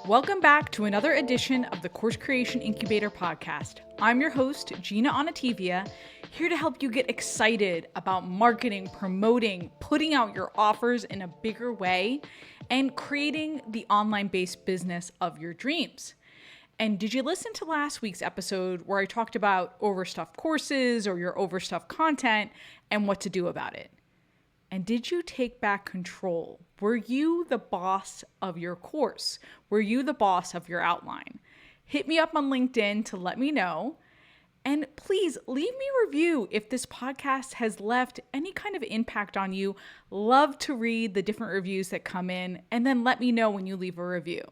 Welcome back to another edition of the Course Creation Incubator Podcast. I'm your host, Gina Onativia, here to help you get excited about marketing, promoting, putting out your offers in a bigger way, and creating the online-based business of your dreams. And did you listen to last week's episode where I talked about overstuffed courses or your overstuffed content and what to do about it? And did you take back control? Were you the boss of your course? Were you the boss of your outline? Hit me up on LinkedIn to let me know. And please leave me a review if this podcast has left any kind of impact on you. Love to read the different reviews that come in, and then let me know when you leave a review.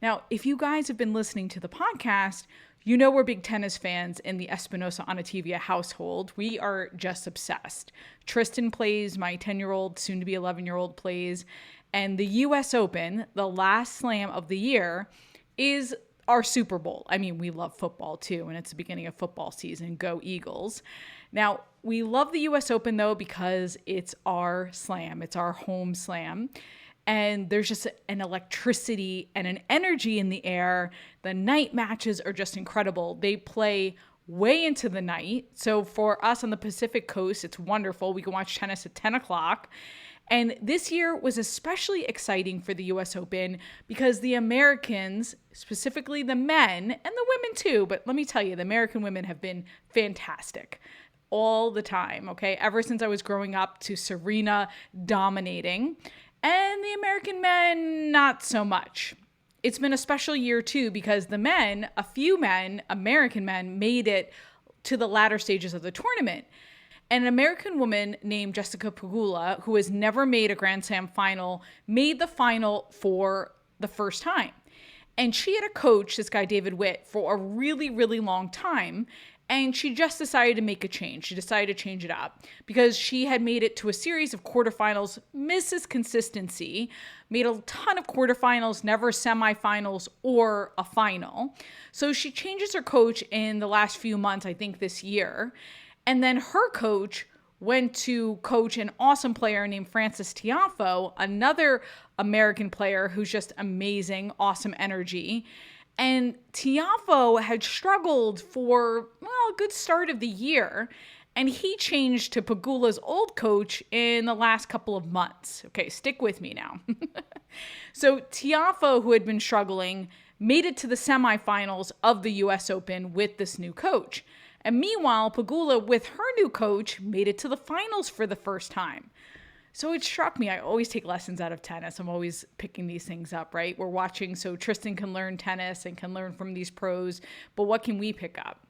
Now, if you guys have been listening to the podcast, you know we're big tennis fans in the Espinosa Onativia household. We are just obsessed. Tristan plays, my 10-year-old, soon-to-be 11-year-old plays, and the U.S. Open, the last slam of the year, is our Super Bowl. I mean, we love football too, and it's the beginning of football season. Go Eagles. Now, we love the U.S. Open, though, because it's our slam. It's our home slam. And there's just an electricity and an energy in the air. The night matches are just incredible. They play way into the night. So for us on the Pacific Coast, it's wonderful. We can watch tennis at 10 o'clock. And this year was especially exciting for the US Open because the Americans, specifically the men and the women too, but let me tell you, the American women have been fantastic all the time, okay? Ever since I was growing up, to Serena dominating. And the American men, not so much. It's been a special year too because the men, a few men, American men, made it to the latter stages of the tournament. An American woman named Jessica Pegula, who has never made a Grand Slam final, made the final for the first time. And she had a coach, this guy David Witt, for a really, really long time. And she just decided to make a change. She decided to change it up because she had made it to a series of quarterfinals, misses consistency, made a ton of quarterfinals, never semifinals or a final. So she changes her coach in the last few months, I think this year. And then her coach went to coach an awesome player named Frances Tiafoe, another American player who's just amazing, awesome energy. And Tiafoe had struggled for, a good start of the year, and he changed to Pegula's old coach in the last couple of months. Okay, stick with me now. So Tiafoe, who had been struggling, made it to the semifinals of the U.S. Open with this new coach. And meanwhile, Pegula, with her new coach, made it to the finals for the first time. So it struck me. I always take lessons out of tennis. I'm always picking these things up, right? We're watching so Tristan can learn tennis and can learn from these pros, but what can we pick up?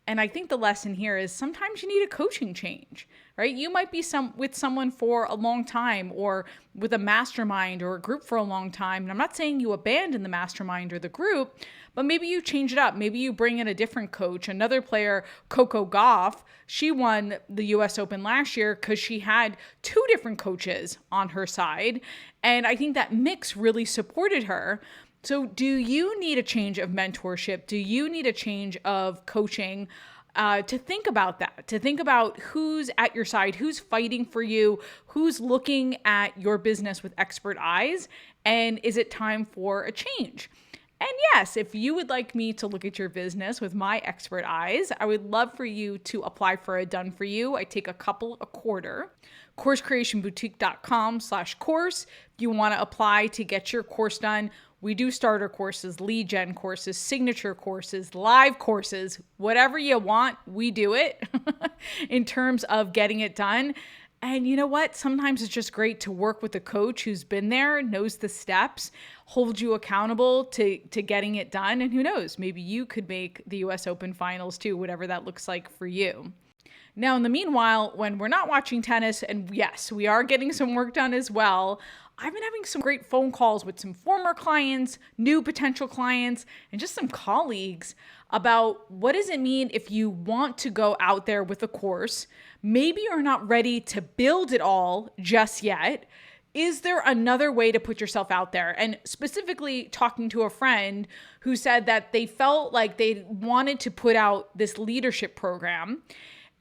And I think the lesson here is sometimes you need a coaching change, right? You might be with someone for a long time or with a mastermind or a group for a long time. And I'm not saying you abandon the mastermind or the group, but maybe you change it up. Maybe you bring in a different coach. Another player, Coco Gauff, she won the US Open last year because she had two different coaches on her side. And I think that mix really supported her. So do you need a change of mentorship? Do you need a change of coaching? To think about that, to think about who's at your side, who's fighting for you, who's looking at your business with expert eyes, and is it time for a change? And yes, if you would like me to look at your business with my expert eyes, I would love for you to apply for a done for you. I take a couple a quarter. CourseCreationBoutique.com/course. If you want to apply to get your course done, we do starter courses, lead gen courses, signature courses, live courses, whatever you want, we do it in terms of getting it done. And you know what? Sometimes it's just great to work with a coach who's been there, knows the steps, holds you accountable to getting it done. And who knows, maybe you could make the US Open finals too, whatever that looks like for you. Now, in the meanwhile, when we're not watching tennis, and yes, we are getting some work done as well, I've been having some great phone calls with some former clients, new potential clients, and just some colleagues about what does it mean if you want to go out there with a course. Maybe you're not ready to build it all just yet. Is there another way to put yourself out there? And specifically talking to a friend who said that they felt like they wanted to put out this leadership program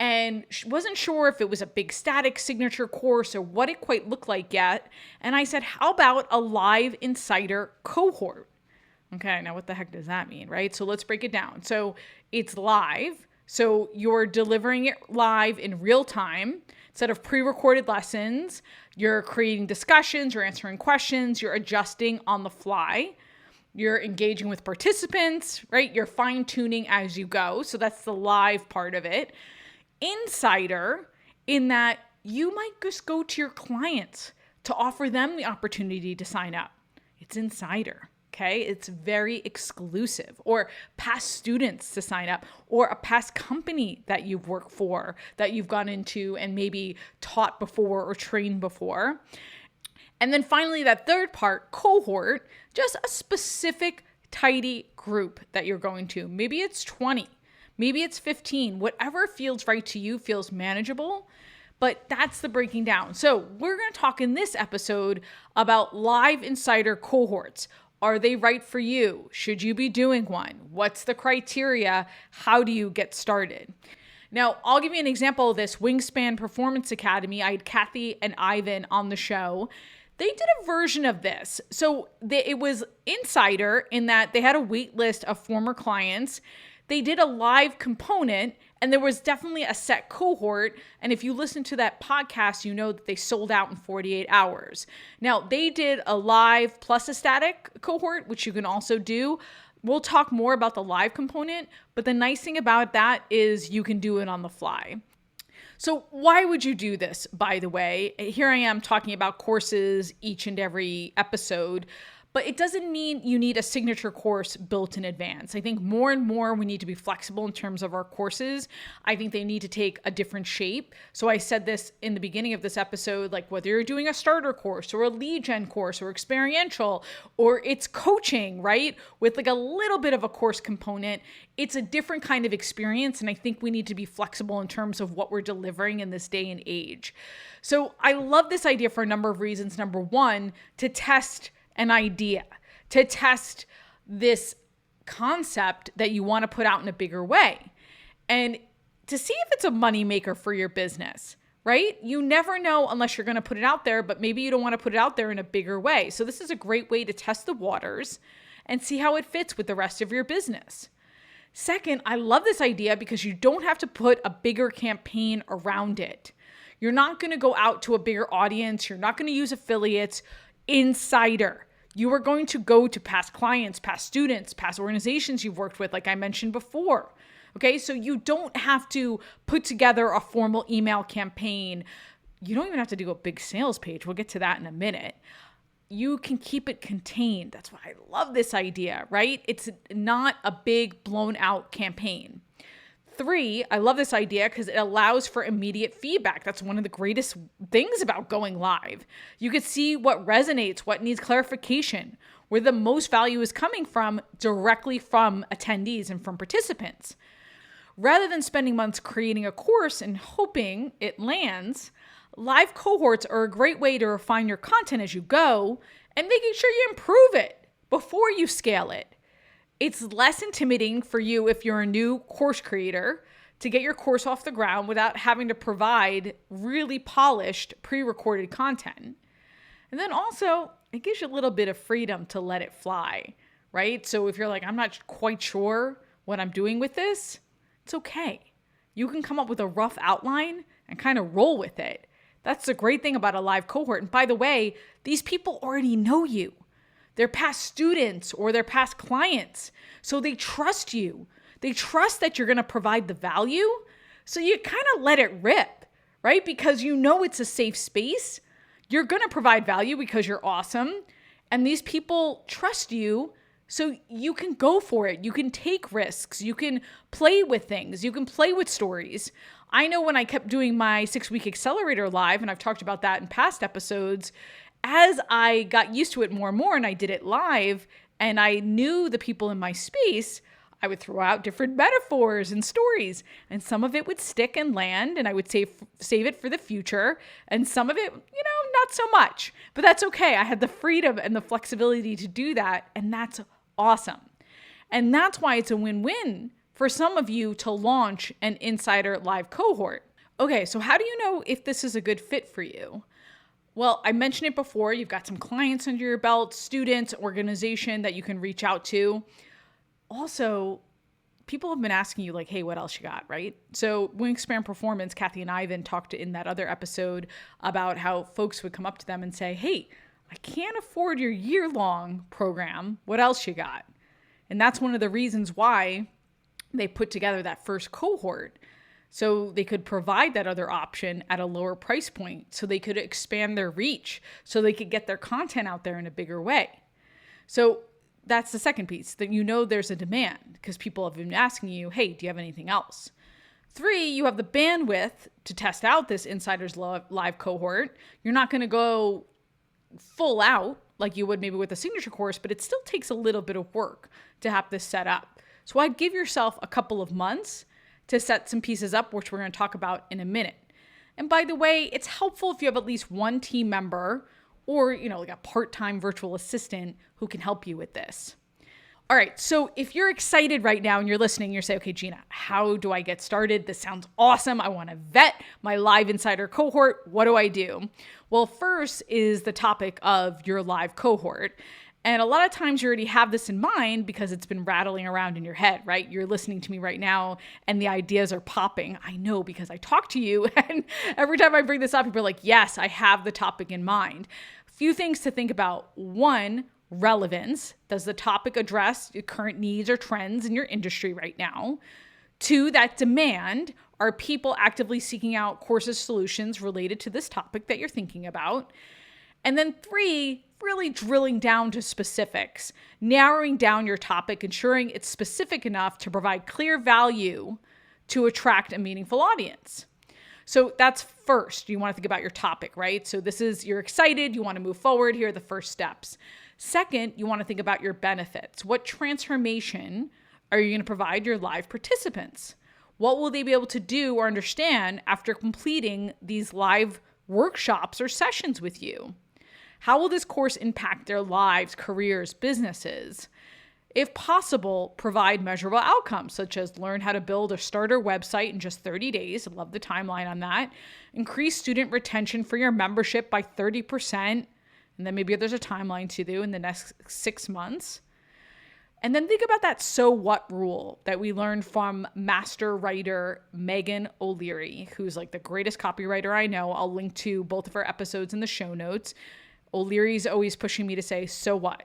and wasn't sure if it was a big static signature course or what it quite looked like yet. And I said, how about a live insider cohort? Okay, now what the heck does that mean, right? So let's break it down. So it's live. So you're delivering it live in real time instead of pre-recorded lessons. You're creating discussions, you're answering questions, you're adjusting on the fly. You're engaging with participants, right? You're fine-tuning as you go. So that's the live part of it. Insider, in that you might just go to your clients to offer them the opportunity to sign up. It's insider. Okay, it's very exclusive, or past students to sign up, or a past company that you've worked for, that you've gone into and maybe taught before or trained before. And then finally, that third part, cohort, just a specific tidy group that you're going to. Maybe it's 20, maybe it's 15, whatever feels right to you, feels manageable. But that's the breaking down. So we're going to talk in this episode about live insider cohorts. Are they right for you? Should you be doing one? What's the criteria? How do you get started? Now, I'll give you an example of this. Wingspan Performance Academy, I had Kathy and Ivan on the show. They did a version of this. So it was insider in that they had a wait list of former clients. They did a live component, and there was definitely a set cohort. And if you listen to that podcast, you know that they sold out in 48 hours. Now, they did a live plus a static cohort, which you can also do. We'll talk more about the live component, but the nice thing about that is you can do it on the fly. So why would you do this, by the way? Here I am talking about courses each and every episode. But it doesn't mean you need a signature course built in advance. I think more and more we need to be flexible in terms of our courses. I think they need to take a different shape. So I said this in the beginning of this episode, like whether you're doing a starter course or a lead gen course or experiential, or it's coaching, right? With like a little bit of a course component, it's a different kind of experience. And I think we need to be flexible in terms of what we're delivering in this day and age. So I love this idea for a number of reasons. Number one, to test an idea, to test this concept that you want to put out in a bigger way, and to see if it's a moneymaker for your business, right? You never know unless you're going to put it out there, but maybe you don't want to put it out there in a bigger way. So this is a great way to test the waters and see how it fits with the rest of your business. Second, I love this idea because you don't have to put a bigger campaign around it. You're not going to go out to a bigger audience. You're not going to use affiliates. Insider. You are going to go to past clients, past students, past organizations you've worked with, like I mentioned before. Okay, so you don't have to put together a formal email campaign. You don't even have to do a big sales page. We'll get to that in a minute. You can keep it contained. That's why I love this idea, right? It's not a big blown out campaign. 3, I love this idea because it allows for immediate feedback. That's one of the greatest things about going live. You could see what resonates, what needs clarification, where the most value is coming from directly from attendees and from participants. Rather than spending months creating a course and hoping it lands, live cohorts are a great way to refine your content as you go and making sure you improve it before you scale it. It's less intimidating for you if you're a new course creator to get your course off the ground without having to provide really polished pre-recorded content. And then also, it gives you a little bit of freedom to let it fly, right? So if you're like, I'm not quite sure what I'm doing with this, it's okay. You can come up with a rough outline and kind of roll with it. That's the great thing about a live cohort. And by the way, these people already know you. They're past students or they're past clients. So they trust you. They trust that you're going to provide the value. So you kind of let it rip, right? Because you know it's a safe space. You're going to provide value because you're awesome. And these people trust you. So you can go for it. You can take risks. You can play with things. You can play with stories. I know when I kept doing my 6-week accelerator live, and I've talked about that in past episodes, as I got used to it more and more and I did it live and I knew the people in my space, I would throw out different metaphors and stories, and some of it would stick and land and I would save it for the future, and some of it, not so much, but that's okay. I had the freedom and the flexibility to do that, and that's awesome. And that's why it's a win-win for some of you to launch an insider live cohort. Okay, so how do you know if this is a good fit for you? Well, I mentioned it before. You've got some clients under your belt, students, organization that you can reach out to. Also, people have been asking you like, hey, what else you got, right? So Wingspan Performance, Kathy and Ivan talked in that other episode about how folks would come up to them and say, hey, I can't afford your year-long program. What else you got? And that's one of the reasons why they put together that first cohort, so they could provide that other option at a lower price point, so they could expand their reach, so they could get their content out there in a bigger way. So that's the second piece, that there's a demand because people have been asking you, hey, do you have anything else? 3, you have the bandwidth to test out this Insiders Live cohort. You're not going to go full out like you would maybe with a signature course, but it still takes a little bit of work to have this set up. So I'd give yourself a couple of months to set some pieces up, which we're going to talk about in a minute. And by the way, it's helpful if you have at least one team member or, like a part-time virtual assistant who can help you with this. All right, so if you're excited right now and you're listening, you're saying, okay, Gina, how do I get started? This sounds awesome. I want to vet my live insider cohort. What do I do? Well, first is the topic of your live cohort. And a lot of times you already have this in mind because it's been rattling around in your head, right? You're listening to me right now and the ideas are popping. I know because I talk to you, and every time I bring this up, people are like, yes, I have the topic in mind. A few things to think about. 1, relevance. Does the topic address your current needs or trends in your industry right now? 2, that demand. Are people actively seeking out courses, solutions related to this topic that you're thinking about? And then 3, really drilling down to specifics, narrowing down your topic, ensuring it's specific enough to provide clear value to attract a meaningful audience. So that's first. You want to think about your topic, right? So you're excited, you want to move forward. Here are the first steps. Second, you want to think about your benefits. What transformation are you going to provide your live participants? What will they be able to do or understand after completing these live workshops or sessions with you? How will this course impact their lives, careers, businesses? If possible, provide measurable outcomes, such as learn how to build or start a website in just 30 days. I love the timeline on that. Increase student retention for your membership by 30%. And then maybe there's a timeline to do in the next 6 months. And then think about that so what rule that we learned from master writer Megan O'Leary, who's like the greatest copywriter I know. I'll link to both of her episodes in the show notes. O'Leary's always pushing me to say, so what?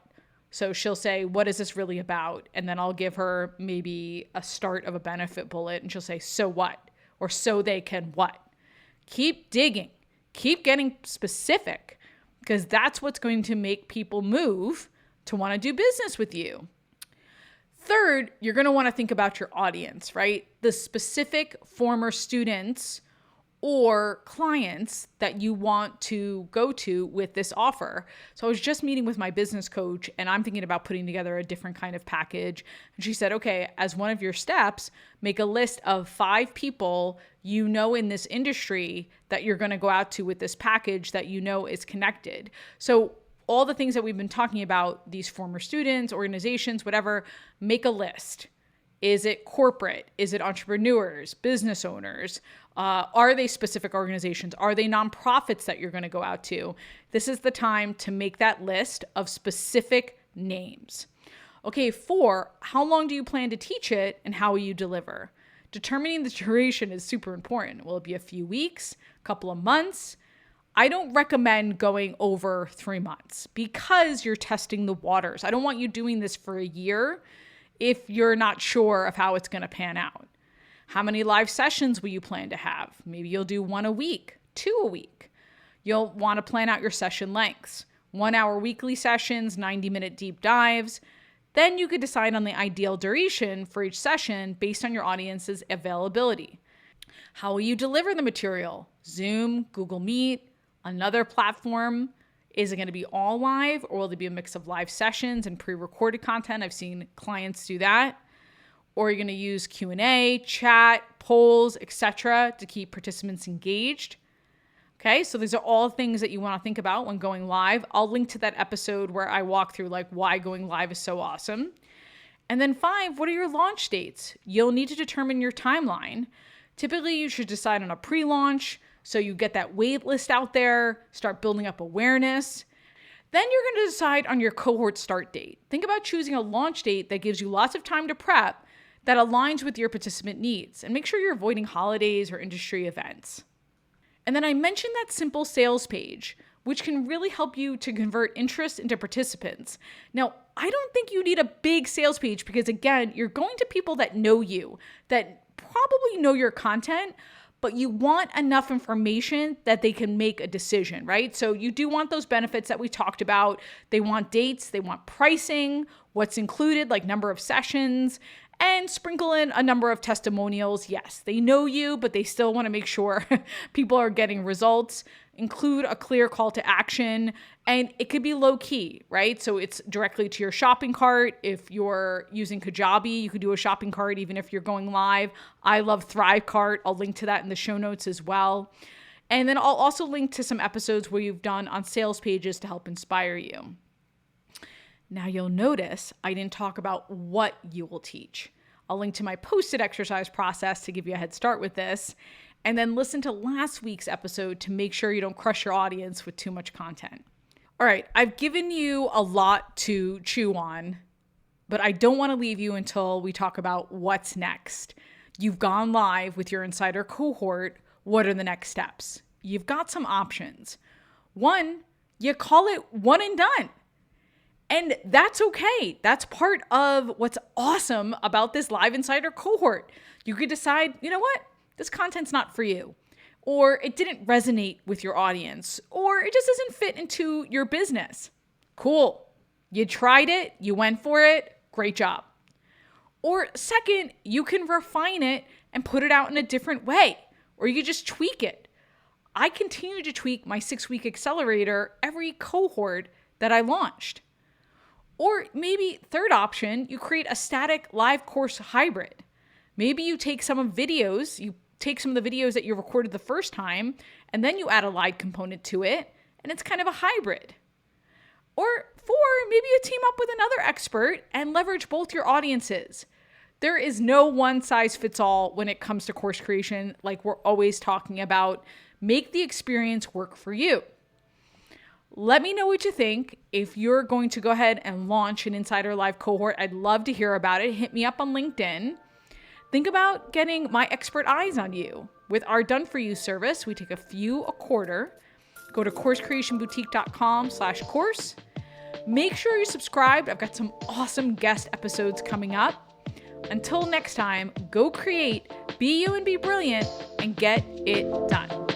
So she'll say, what is this really about? And then I'll give her maybe a start of a benefit bullet and she'll say, so what? Or so they can what? Keep digging, keep getting specific, because that's what's going to make people move to want to do business with you. Third, you're going to want to think about your audience, right? The specific former students or clients that you want to go to with this offer. So I was just meeting with my business coach and I'm thinking about putting together a different kind of package. And she said, okay, as one of your steps, make a list of 5 people in this industry that you're going to go out to with this package that is connected. So all the things that we've been talking about, these former students, organizations, whatever, make a list. Is it corporate? Is it entrepreneurs, business owners? Are they specific organizations? Are they nonprofits that you're going to go out to? This is the time to make that list of specific names. Okay, 4, how long do you plan to teach it and how will you deliver? Determining the duration is super important. Will it be a few weeks, a couple of months? I don't recommend going over 3 months because you're testing the waters. I don't want you doing this for a year if you're not sure of how it's going to pan out. How many live sessions will you plan to have? Maybe you'll do 1 a week, 2 a week. You'll want to plan out your session lengths. 1-hour weekly sessions, 90-minute deep dives. Then you could decide on the ideal duration for each session based on your audience's availability. How will you deliver the material? Zoom, Google Meet, another platform? Is it going to be all live or will there be a mix of live sessions and pre-recorded content? I've seen clients do that. Or you're going to use Q&A, chat, polls, etc. to keep participants engaged. Okay, so these are all things that you want to think about when going live. I'll link to that episode where I walk through why going live is so awesome. And then 5, what are your launch dates? You'll need to determine your timeline. Typically, you should decide on a pre-launch. So you get that wait list out there, start building up awareness. Then you're going to decide on your cohort start date. Think about choosing a launch date that gives you lots of time to prep that aligns with your participant needs, and make sure you're avoiding holidays or industry events. And then I mentioned that simple sales page, which can really help you to convert interest into participants. Now, I don't think you need a big sales page because, again, you're going to people that know you, that probably know your content, but you want enough information that they can make a decision, right? So you do want those benefits that we talked about. They want dates, they want pricing, what's included, like number of sessions, and sprinkle in a number of testimonials. Yes, they know you, but they still want to make sure people are getting results. Include a clear call to action, and it could be low key, right? So it's directly to your shopping cart. If you're using Kajabi, you could do a shopping cart even if you're going live. I love Thrivecart. I'll link to that in the show notes as well. And then I'll also link to some episodes where you've done on sales pages to help inspire you. Now you'll notice I didn't talk about what you will teach. I'll link to my posted exercise process to give you a head start with this. And then listen to last week's episode to make sure you don't crush your audience with too much content. All right, I've given you a lot to chew on, but I don't want to leave you until we talk about what's next. You've gone live with your insider cohort. What are the next steps? You've got some options. One, you call it one and done. And that's okay. That's part of what's awesome about this live insider cohort. You could decide, you know what? This content's not for you, or it didn't resonate with your audience, or it just doesn't fit into your business. Cool. You tried it. You went for it. Great job. Or second, you can refine it and put it out in a different way, or you could just tweak it. I continue to tweak my 6-week accelerator every cohort that I launched. Or maybe third option, you create a static live course hybrid. Maybe you take some of the videos that you recorded the first time, and then you add a live component to it, and it's kind of a hybrid. Or 4, maybe you team up with another expert and leverage both your audiences. There is no one size fits all when it comes to course creation, like we're always talking about. Make the experience work for you. Let me know what you think. If you're going to go ahead and launch an Insider Live cohort, I'd love to hear about it. Hit me up on LinkedIn. Think about getting my expert eyes on you. With our Done For You service, we take a few a quarter. Go to coursecreationboutique.com/course. Make sure you're subscribed. I've got some awesome guest episodes coming up. Until next time, go create, be you and be brilliant, and get it done.